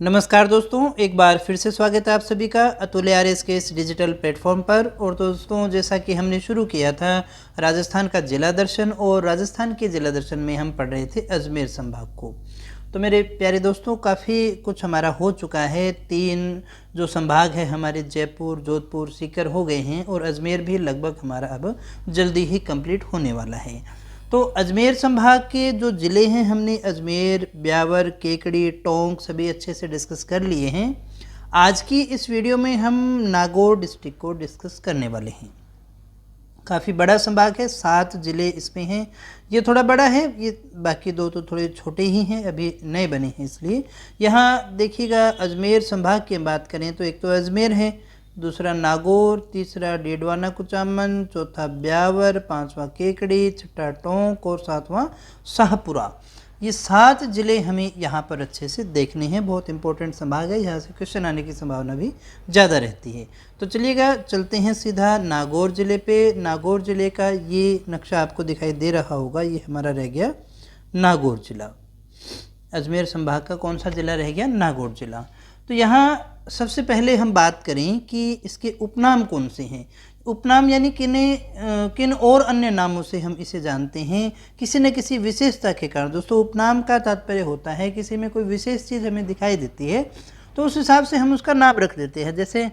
नमस्कार दोस्तों, एक बार फिर से स्वागत है आप सभी का अतुल्य आरएस के इस डिजिटल प्लेटफॉर्म पर। और दोस्तों, जैसा कि हमने शुरू किया था राजस्थान का जिला दर्शन, और राजस्थान के जिला दर्शन में हम पढ़ रहे थे अजमेर संभाग को। तो मेरे प्यारे दोस्तों, काफ़ी कुछ हमारा हो चुका है। 3 जो संभाग है हमारे, जयपुर, जोधपुर, सीकर हो गए हैं, और अजमेर भी लगभग हमारा अब जल्दी ही कंप्लीट होने वाला है। तो अजमेर संभाग के जो ज़िले हैं, हमने अजमेर, ब्यावर, केकड़ी, टोंक सभी अच्छे से डिस्कस कर लिए हैं। आज की इस वीडियो में हम नागौर डिस्ट्रिक्ट को डिस्कस करने वाले हैं। काफ़ी बड़ा संभाग है, 7 ज़िले इसमें हैं। ये थोड़ा बड़ा है, ये बाकी 2 तो थोड़े छोटे ही हैं, अभी नए बने हैं। इसलिए यहाँ देखिएगा, अजमेर संभाग की बात करें तो एक तो अजमेर है, दूसरा नागौर, तीसरा डेडवाना कुचामन, चौथा ब्यावर, 5वां केकड़ी, छठा टोंक और 7वां शाहपुरा। ये 7 ज़िले हमें यहाँ पर अच्छे से देखने हैं। बहुत इंपॉर्टेंट संभाग है, यहाँ से क्वेश्चन आने की संभावना भी ज़्यादा रहती है। तो चलिएगा, चलते हैं सीधा नागौर ज़िले पे। नागौर ज़िले का ये नक्शा आपको दिखाई दे रहा होगा, ये हमारा रह गया नागौर ज़िला। अजमेर संभाग का कौन सा ज़िला रह गया? नागौर ज़िला। तो यहाँ सबसे पहले हम बात करें कि इसके उपनाम कौन से हैं। उपनाम यानी किन और अन्य नामों से हम इसे जानते हैं, किसी न किसी विशेषता के कारण। दोस्तों, उपनाम का तात्पर्य होता है किसी में कोई विशेष चीज़ हमें दिखाई देती है तो उस हिसाब से हम उसका नाम रख देते हैं। जैसे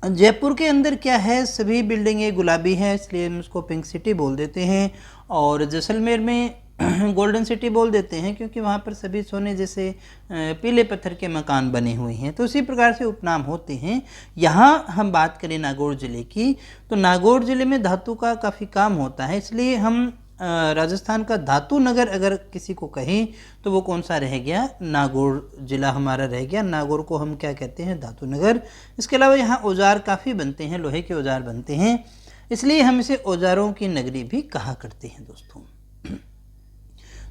जयपुर के अंदर क्या है, सभी बिल्डिंगें गुलाबी हैं, इसलिए हम उसको पिंक सिटी बोल देते हैं। और जैसलमेर में गोल्डन सिटी बोल देते हैं, क्योंकि वहाँ पर सभी सोने जैसे पीले पत्थर के मकान बने हुए हैं। तो इसी प्रकार से उपनाम होते हैं। यहाँ हम बात करें नागौर ज़िले की, तो नागौर ज़िले में धातु का काफ़ी काम होता है, इसलिए हम राजस्थान का धातु नगर अगर किसी को कहें तो वो कौन सा रह गया? नागौर ज़िला हमारा रह गया। नागौर को हम क्या कहते हैं? धातु नगर। इसके अलावा यहाँ औजार काफ़ी बनते हैं, लोहे के औजार बनते हैं, इसलिए हम इसे औजारों की नगरी भी कहा करते हैं दोस्तों।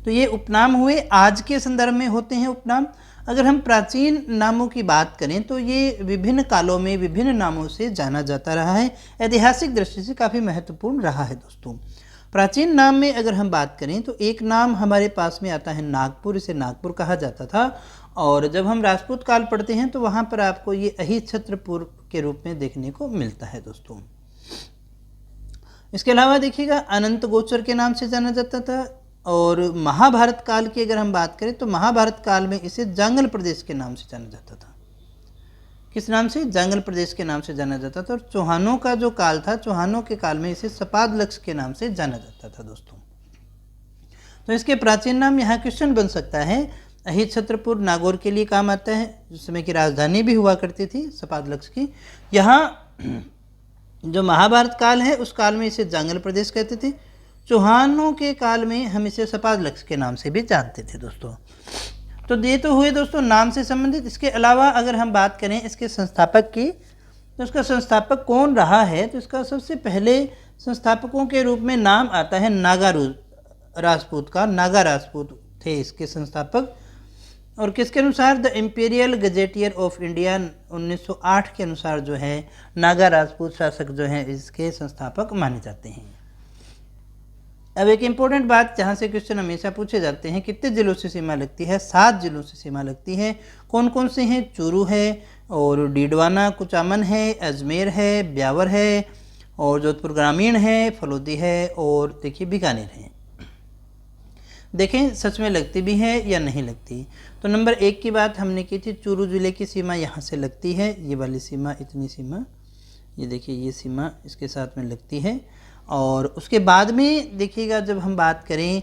तो ये उपनाम हुए, आज के संदर्भ में होते हैं उपनाम। अगर हम प्राचीन नामों की बात करें तो ये विभिन्न कालों में विभिन्न नामों से जाना जाता रहा है, ऐतिहासिक दृष्टि से काफ़ी महत्वपूर्ण रहा है दोस्तों। प्राचीन नाम में अगर हम बात करें तो एक नाम हमारे पास में आता है नागपुर, इसे नागपुर कहा जाता था। और जब हम राजपूत काल पढ़ते हैं तो वहाँ पर आपको ये अहिछत्रपुर के रूप में देखने को मिलता है दोस्तों। इसके अलावा देखिएगा, अनंत गोचर के नाम से जाना जाता था। और महाभारत काल की अगर हम बात करें तो महाभारत काल में इसे जांगल प्रदेश के नाम से जाना जाता था। किस नाम से? जांगल प्रदेश के नाम से जाना जाता था। और चौहानों का जो काल था, चौहानों के काल में इसे सपादलक्ष के नाम से जाना जाता था दोस्तों। तो इसके प्राचीन नाम यहाँ क्वेश्चन बन सकता है। अहिछत्रपुर नागौर के लिए काम आता है, जिस समय की राजधानी भी हुआ करती थी सपादलक्ष की। यहाँ जो महाभारत काल है उस काल में इसे जांगल प्रदेश कहते थे। चौहानों के काल में हम इसे सपादलक्ष के नाम से भी जानते थे दोस्तों। तो ये तो हुए दोस्तों नाम से संबंधित। इसके अलावा अगर हम बात करें इसके संस्थापक की, तो इसका संस्थापक कौन रहा है, तो इसका सबसे पहले संस्थापकों के रूप में नाम आता है नागा राजपूत का। नागा राजपूत थे इसके संस्थापक। और किसके अनुसार? The imperial gazetteer of India 1908 के अनुसार जो है नागा राजपूत शासक जो हैं इसके संस्थापक माने जाते हैं। अब एक इम्पोर्टेंट बात, जहाँ से क्वेश्चन हमेशा पूछे जाते हैं, कितने जिलों से सीमा लगती है? 7 जिलों से सीमा लगती है। कौन कौन से हैं? चूरू है, और डीडवाना कुचामन है, अजमेर है, ब्यावर है, और जोधपुर ग्रामीण है, फलोदी है, और देखिए बीकानेर है। देखें सच में लगती भी है या नहीं लगती। तो नंबर 1 की बात हमने की थी, चूरू जिले की सीमा यहाँ से लगती है। ये वाली सीमा, इतनी सीमा, ये देखिए ये सीमा इसके साथ में लगती है। और उसके बाद में देखिएगा, जब हम बात करें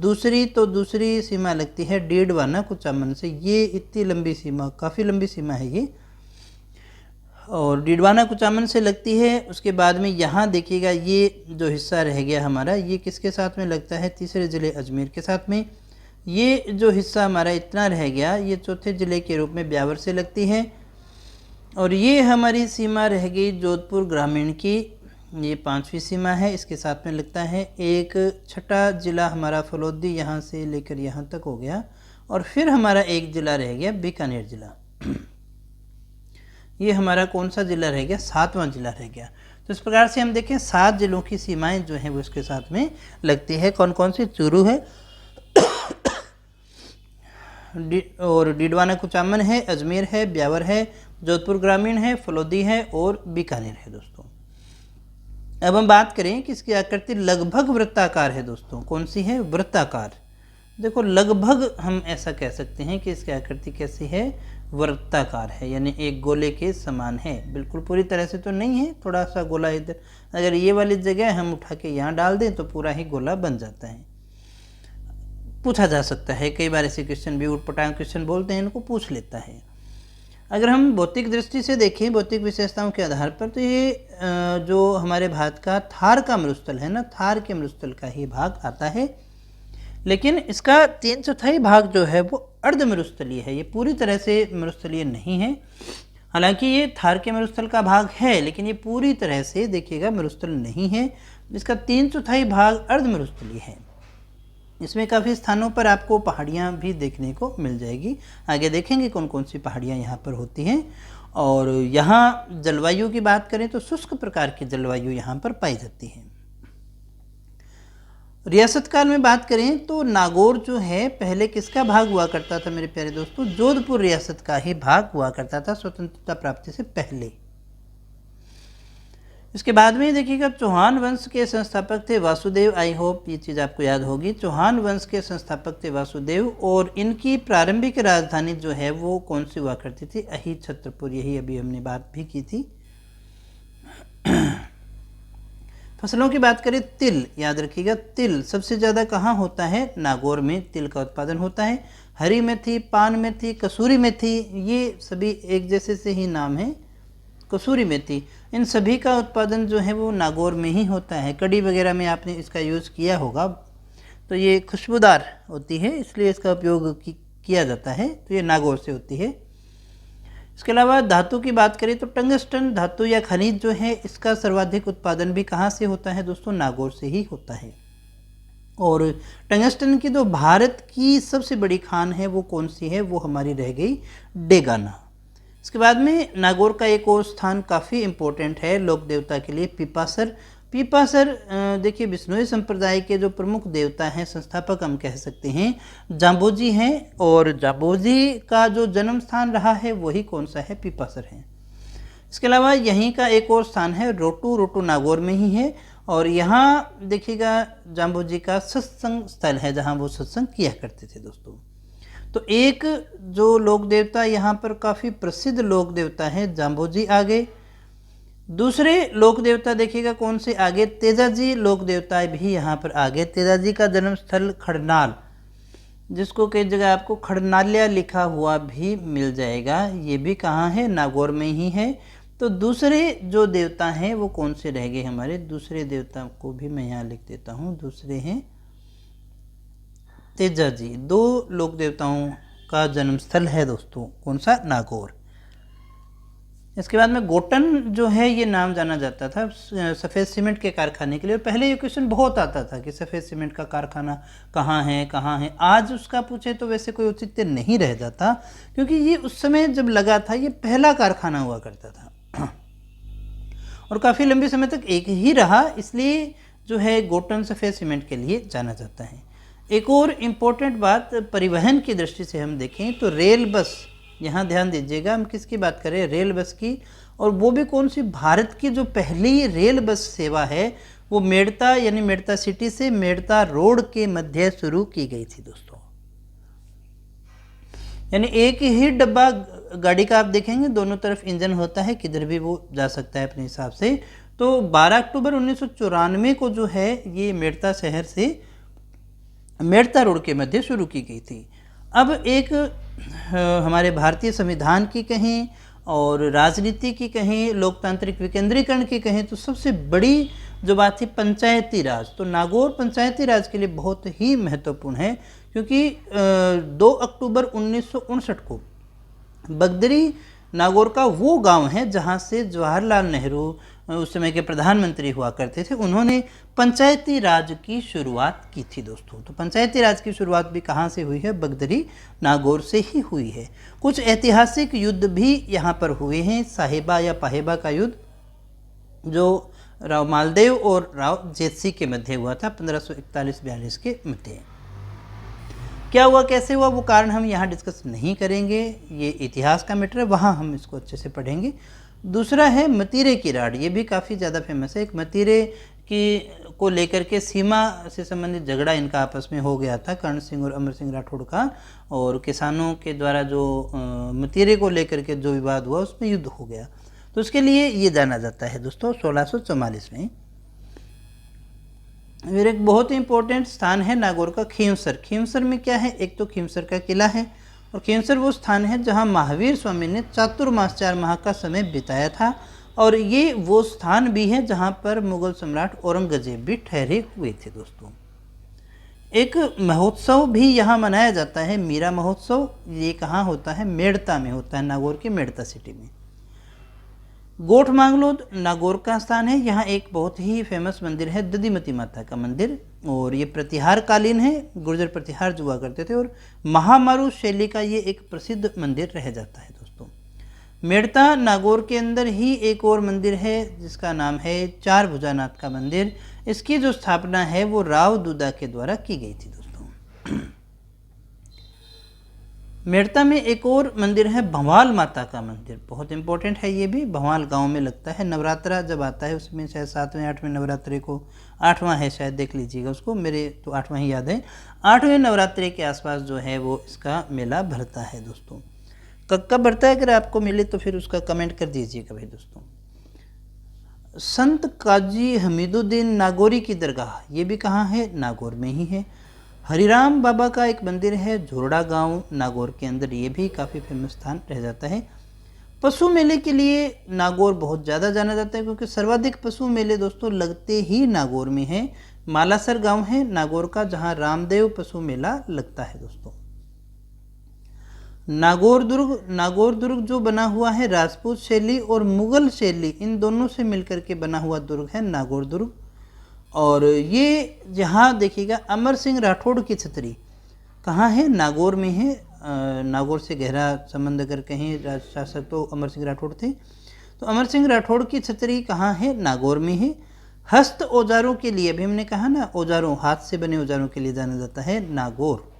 दूसरी, तो दूसरी सीमा लगती है डीडवाना कुचामन से। ये इतनी लंबी सीमा, काफ़ी लंबी सीमा है ये, और डीडवाना कुचामन से लगती है। उसके बाद में यहाँ देखिएगा, ये जो हिस्सा रह गया हमारा, ये किसके साथ में लगता है? तीसरे ज़िले अजमेर के साथ में। ये जो हिस्सा हमारा इतना रह गया, ये चौथे ज़िले के रूप में ब्यावर से लगती है। और ये हमारी सीमा रह गई जोधपुर ग्रामीण की, ये 5वीं सीमा है, इसके साथ में लगता है। एक छठा ज़िला हमारा फलोदी, यहाँ से लेकर यहाँ तक हो गया। और फिर हमारा एक ज़िला रह गया बीकानेर ज़िला। ये हमारा कौन सा ज़िला रह गया? 7वां ज़िला रह गया। तो इस प्रकार से हम देखें 7 ज़िलों की सीमाएं जो हैं वो इसके साथ में लगती है। कौन कौन सी? चूरू है, और डीडवाना कुचामन है, अजमेर है, ब्यावर है, जोधपुर ग्रामीण है, फलोदी है और बीकानेर है दोस्तों। अब हम बात करें कि इसकी आकृति लगभग वृत्ताकार है दोस्तों। कौन सी है? वृत्ताकार। देखो लगभग हम ऐसा कह सकते हैं कि इसकी आकृति कैसी है? वृत्ताकार है, यानी एक गोले के समान है। बिल्कुल पूरी तरह से तो नहीं है, थोड़ा सा गोला इधर, अगर ये वाली जगह हम उठा के यहाँ डाल दें तो पूरा ही गोला बन जाता है। पूछा जा सकता है, कई बार ऐसे क्वेश्चन भी उटपटांग क्वेश्चन बोलते हैं, इनको पूछ लेता है। अगर हम भौतिक दृष्टि से देखें, भौतिक विशेषताओं के आधार पर, तो ये जो हमारे भारत का थार का मरुस्थल है ना, थार के मरुस्थल का ही भाग आता है, लेकिन इसका 3/4 भाग जो है वो अर्ध मरुस्थलीय है, ये पूरी तरह से मरुस्थलीय नहीं है। हालांकि ये थार के मरुस्थल का भाग है, लेकिन ये पूरी तरह से देखिएगा मरुस्थल नहीं है। इसका 3/4 भाग अर्ध मरुस्थलीय है। इसमें काफ़ी स्थानों पर आपको पहाड़ियाँ भी देखने को मिल जाएगी। आगे देखेंगे कौन कौन सी पहाड़ियाँ यहाँ पर होती हैं। और यहाँ जलवायु की बात करें तो शुष्क प्रकार की जलवायु यहाँ पर पाई जाती है। रियासत काल में बात करें तो नागौर जो है पहले किसका भाग हुआ करता था मेरे प्यारे दोस्तों? जोधपुर रियासत का ही भाग हुआ करता था स्वतंत्रता प्राप्ति से पहले। इसके बाद में देखिएगा चौहान वंश के संस्थापक थे वासुदेव। आई होप ये चीज़ आपको याद होगी। चौहान वंश के संस्थापक थे वासुदेव, और इनकी प्रारंभिक राजधानी जो है वो कौन सी हुआ करती थी? अहिछत्रपुर। यही अभी हमने बात भी की थी। फसलों की बात करें, तिल याद रखिएगा। तिल सबसे ज़्यादा कहाँ होता है? नागौर में तिल का उत्पादन होता है। हरी मेथी, पान मेथी, कसूरी मेथी, ये सभी एक जैसे से ही नाम है। कसूरी मेथी, इन सभी का उत्पादन जो है वो नागौर में ही होता है। कड़ी वगैरह में आपने इसका यूज़ किया होगा, तो ये खुशबूदार होती है, इसलिए इसका उपयोग किया जाता है। तो ये नागौर से होती है। इसके अलावा धातु की बात करें तो टंगस्टन धातु या खनिज जो है, इसका सर्वाधिक उत्पादन भी कहाँ से होता है दोस्तों? नागौर से ही होता है। और टंगस्टन की जो भारत की सबसे बड़ी खान है वो कौन सी है? वो हमारी रह गई डेगाना। इसके बाद में नागौर का एक और स्थान काफ़ी इम्पोर्टेंट है लोक देवता के लिए, पीपासर। पीपासर देखिए बिश्नोई संप्रदाय के जो प्रमुख देवता हैं, संस्थापक हम कह सकते हैं, जाम्बोजी हैं। और जाम्बोजी का जो जन्म स्थान रहा है वही कौन सा है? पीपासर है। इसके अलावा यहीं का एक और स्थान है रोटू। रोटू नागौर में ही है, और यहाँ देखिएगा जाम्बोजी का सत्संग स्थल है जहाँ वो सत्संग किया करते थे दोस्तों। तो एक जो लोक देवता यहाँ पर काफ़ी प्रसिद्ध लोक देवता है, जाम्बोजी आगे। दूसरे लोक देवता देखिएगा कौन से आगे? तेजाजी लोक देवता भी यहाँ पर आगे। तेजाजी का जन्म स्थल खड़नाल, जिसको कई जगह आपको खड़नाल्या लिखा हुआ भी मिल जाएगा, ये भी कहाँ है? नागौर में ही है। तो दूसरे जो देवता हैं वो कौन से रह गए हमारे? दूसरे देवता को भी मैं यहाँ लिख देता हूँ। दूसरे हैं तेजाजी। दो लोक देवताओं का जन्म स्थल है दोस्तों, कौन सा? नागौर। इसके बाद में गोटन जो है ये नाम जाना जाता था सफ़ेद सीमेंट के कारखाने के लिए। और पहले ये क्वेश्चन बहुत आता था कि सफ़ेद सीमेंट का कारखाना कहाँ है, कहाँ है। आज उसका पूछे तो वैसे कोई औचित्य नहीं रह जाता, क्योंकि ये उस समय जब लगा था ये पहला कारखाना हुआ करता था और काफ़ी लंबे समय तक एक ही रहा, इसलिए जो है गोटन सफ़ेद सीमेंट के लिए जाना जाता है। एक और इम्पोर्टेंट बात परिवहन की दृष्टि से हम देखें तो रेल बस, यहाँ ध्यान दीजिएगा, हम किसकी बात करें? रेल बस की। और वो भी कौन सी? भारत की जो पहली रेल बस सेवा है वो मेड़ता यानी मेड़ता सिटी से मेड़ता रोड के मध्य शुरू की गई थी दोस्तों। यानी एक ही डब्बा गाड़ी का आप देखेंगे, दोनों तरफ इंजन होता है, किधर भी वो जा सकता है अपने हिसाब से। तो 12 अक्टूबर 1994 को जो है ये मेड़ता शहर से मेड़ता रोड के मध्य शुरू की गई थी। अब एक हमारे भारतीय संविधान की कहें और राजनीति की कहें, लोकतांत्रिक विकेंद्रीकरण की कहें, तो सबसे बड़ी जो बात थी पंचायती राज। तो नागौर पंचायती राज के लिए बहुत ही महत्वपूर्ण है, क्योंकि 2 अक्टूबर 1959 को बगदरी नागौर का वो गांव है जहां से जवाहरलाल नेहरू उस समय के प्रधानमंत्री हुआ करते थे, उन्होंने पंचायती राज की शुरुआत की थी दोस्तों। तो पंचायती राज की शुरुआत भी कहाँ से हुई है? बगदरी नागौर से ही हुई है। कुछ ऐतिहासिक युद्ध भी यहाँ पर हुए हैं। साहिबा या पाहेबा का युद्ध जो राव मालदेव और राव जेतसी के मध्य हुआ था 1541-42 के मध्य। क्या हुआ, कैसे हुआ, वो कारण हम यहाँ डिस्कस नहीं करेंगे, ये इतिहास का मैटर है, वहाँ हम इसको अच्छे से पढ़ेंगे। दूसरा है मतीरे की राड, ये भी काफ़ी ज़्यादा फेमस है। एक मतीरे की को लेकर के सीमा से संबंधित झगड़ा इनका आपस में हो गया था, कर्ण सिंह और अमर सिंह राठौड़ का, और किसानों के द्वारा जो मतीरे को लेकर के जो विवाद हुआ उसमें युद्ध हो गया, तो उसके लिए ये जाना जाता है दोस्तों 1644 में। फिर एक बहुत ही इंपॉर्टेंट स्थान है नागौर का खींवसर। खींवसर में क्या है, एक तो खींवसर का किला है, और खींवसर वो स्थान है जहाँ महावीर स्वामी ने चातुर्मास 4 माह का समय बिताया था, और ये वो स्थान भी है जहाँ पर मुगल सम्राट औरंगजेब भी ठहरे हुए थे दोस्तों। एक महोत्सव भी यहाँ मनाया जाता है, मीरा महोत्सव। ये कहाँ होता है, मेड़ता में होता है, नागौर के मेड़ता सिटी में। गोठ मांगलोद नागौर का स्थान है, यहाँ एक बहुत ही फेमस मंदिर है दधिमती माता का मंदिर, और ये प्रतिहार कालीन है, गुर्जर प्रतिहार जो हुआ करते थे, और महामारू शैली का ये एक प्रसिद्ध मंदिर रह जाता है दोस्तों। मेड़ता नागौर के अंदर ही एक और मंदिर है जिसका नाम है चार भुजानाथ का मंदिर। इसकी जो स्थापना है वो राव दुदा के द्वारा की गई थी दोस्तों। मेड़ता में एक और मंदिर है भंवाल माता का मंदिर, बहुत इंपॉर्टेंट है ये भी, भंवाल गांव में लगता है। नवरात्रा जब आता है उसमें शायद 7वें 8वें नवरात्रे को, 8वां है शायद, देख लीजिएगा उसको, मेरे तो 8वां ही याद है, 8वें नवरात्रे के आसपास जो है वो इसका मेला भरता है दोस्तों। कब भरता है, अगर आपको मिले तो फिर उसका कमेंट कर दीजिएगा भाई दोस्तों। संत काजी हमीदुद्दीन नागौरी की दरगाह, ये भी कहाँ है, नागौर में ही है। हरिराम बाबा का एक मंदिर है झोरड़ा गांव नागौर के अंदर, ये भी काफ़ी फेमस स्थान रह जाता है। पशु मेले के लिए नागौर बहुत ज़्यादा जाना जाता है, क्योंकि सर्वाधिक पशु मेले दोस्तों लगते ही नागौर में है। मालासर गांव है नागौर का, जहां रामदेव पशु मेला लगता है दोस्तों। नागौर दुर्ग जो बना हुआ है राजपूत शैली और मुगल शैली, इन दोनों से मिलकर के बना हुआ दुर्ग है नागौर दुर्ग। और ये यहाँ देखिएगा अमर सिंह राठौड़ की छतरी कहाँ है, नागौर में है। नागौर से गहरा संबंध अगर कहें, राज शासक तो अमर सिंह राठौड़ थे, तो अमर सिंह राठौड़ की छतरी कहाँ है, नागौर में है। हस्त औजारों के लिए, अभी हमने कहा ना, औजारों, हाथ से बने औजारों के लिए जाना जाता है नागौर।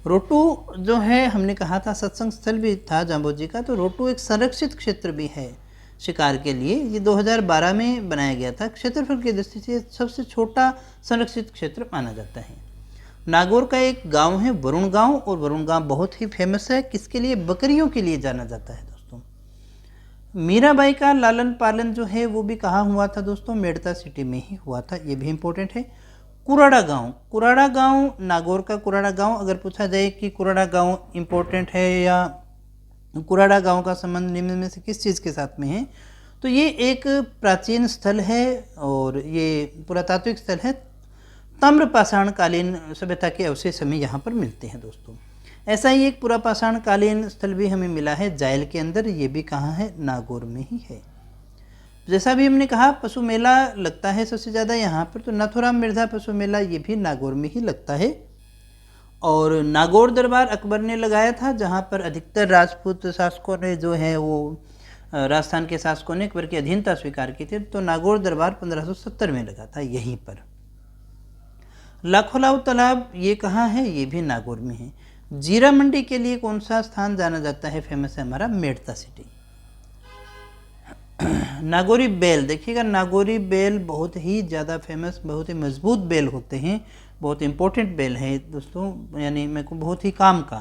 रोटू जो है, हमने कहा था सत्संग स्थल भी था जाम्बोजी का, तो रोटू एक संरक्षित क्षेत्र भी है शिकार के लिए। ये 2012 में बनाया गया था। क्षेत्रफल की दृष्टि से सबसे छोटा संरक्षित क्षेत्र माना जाता है। नागौर का एक गांव है वरुण गांव, और वरुण गांव बहुत ही फेमस है, किसके लिए, बकरियों के लिए जाना जाता है दोस्तों। मीराबाई का लालन पालन जो है वो भी कहाँ हुआ था दोस्तों, मेड़ता सिटी में ही हुआ था, ये भी इम्पोर्टेंट है। कुराड़ा गांव नागौर का कुराड़ा गांव, अगर पूछा जाए कि कुराड़ा गांव इम्पोर्टेंट है या कुराड़ा गांव का संबंध निम्न में से किस चीज़ के साथ में है, तो ये एक प्राचीन स्थल है और ये पुरातात्विक स्थल है। ताम्र पाषाण कालीन सभ्यता के अवशेष हमें यहाँ पर मिलते हैं दोस्तों। ऐसा ही एक पुरा पाषाण कालीन स्थल भी हमें मिला है जायल के अंदर, ये भी कहाँ है, नागौर में ही है। जैसा भी हमने कहा पशु मेला लगता है सबसे ज़्यादा यहाँ पर, तो नथुराम मिर्जा पशु मेला ये भी नागौर में ही लगता है। और नागौर दरबार अकबर ने लगाया था, जहाँ पर अधिकतर राजपूत शासकों ने जो है वो राजस्थान के शासकों ने अकबर की अधीनता स्वीकार की थी, तो नागौर दरबार 1570 में लगा था यहीं पर। लाखोलाव तालाब ये कहाँ है, ये भी नागौर में है। जीरा मंडी के लिए कौन सा स्थान जाना जाता है, फेमस है हमारा मेड़ता सिटी। नागौरी बेल, देखिएगा नागौरी बेल बहुत ही ज़्यादा फेमस, बहुत ही मजबूत बेल होते हैं, बहुत इंपॉर्टेंट बेल है दोस्तों, यानी मेरे को बहुत ही काम का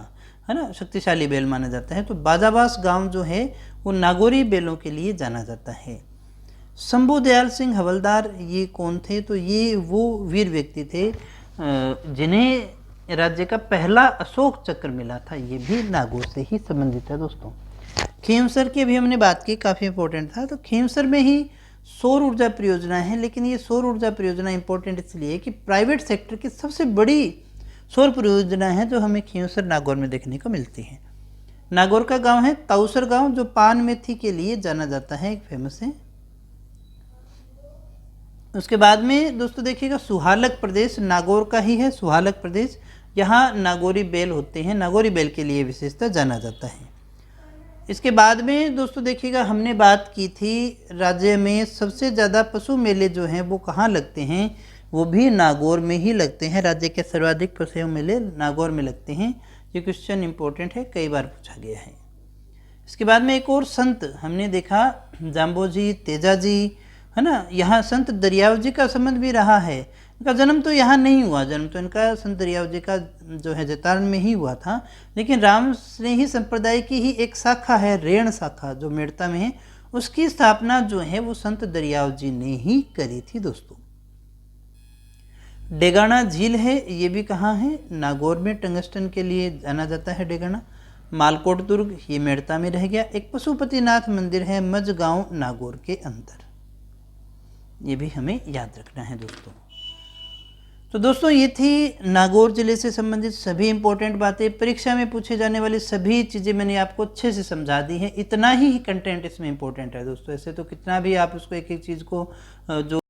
है ना, शक्तिशाली बेल माना जाता है। तो बाजाबास गांव जो है वो नागौरी बेलों के लिए जाना जाता है। शंभू दयाल सिंह हवलदार ये कौन थे, तो ये वो वीर व्यक्ति थे जिन्हें राज्य का पहला अशोक चक्र मिला था, ये भी नागौर से ही संबंधित है दोस्तों। खींवसर की अभी हमने बात की, काफ़ी इंपॉर्टेंट था। तो खींवसर में ही सौर ऊर्जा परियोजना है, लेकिन ये सौर ऊर्जा परियोजना इंपॉर्टेंट इसलिए कि प्राइवेट सेक्टर की सबसे बड़ी सौर परियोजना है जो हमें खींवसर नागौर में देखने को मिलती है। नागौर का गांव है ताउसर गांव, जो पान मेथी के लिए जाना जाता है, एक फेमस है। उसके बाद में दोस्तों देखिएगा सुहालक प्रदेश नागौर का ही है, सुहालक प्रदेश, यहाँ नागौरी बेल होते हैं, नागौरी बेल के लिए विशेषता जाना जाता है। इसके बाद में दोस्तों देखिएगा हमने बात की थी राज्य में सबसे ज़्यादा पशु मेले जो हैं वो कहाँ लगते हैं, वो भी नागौर में ही लगते हैं। राज्य के सर्वाधिक प्रसिद्ध मेले नागौर में लगते हैं। ये क्वेश्चन इंपॉर्टेंट है, कई बार पूछा गया है। इसके बाद में एक और संत हमने देखा, जाम्बोजी तेजाजी, है ना। यहाँ संत दरियाव जी का संबंध भी रहा है। इनका जन्म तो यहाँ नहीं हुआ, जन्म तो इनका संत दरियाव जी का जो है जैतारण में ही हुआ था, लेकिन राम स्नेही संप्रदाय की ही एक शाखा है, रेण शाखा, जो मेड़ता में है, उसकी स्थापना जो है वो संत दरियाव जी ने ही करी थी दोस्तों। डेगाना झील है, ये भी कहाँ है, नागौर में, टंगस्टन के लिए जाना जाता है डेगाना। मालकोट दुर्ग, ये मेड़ता में रह गया। एक पशुपतिनाथ मंदिर है मजगांव नागौर के अंदर, ये भी हमें याद रखना है दोस्तों। तो दोस्तों ये थी नागौर जिले से संबंधित सभी इंपॉर्टेंट बातें। परीक्षा में पूछे जाने वाली सभी चीज़ें मैंने आपको अच्छे से समझा दी हैं। इतना ही कंटेंट इसमें इंपॉर्टेंट है दोस्तों, ऐसे तो कितना भी आप उसको एक एक चीज़ को जो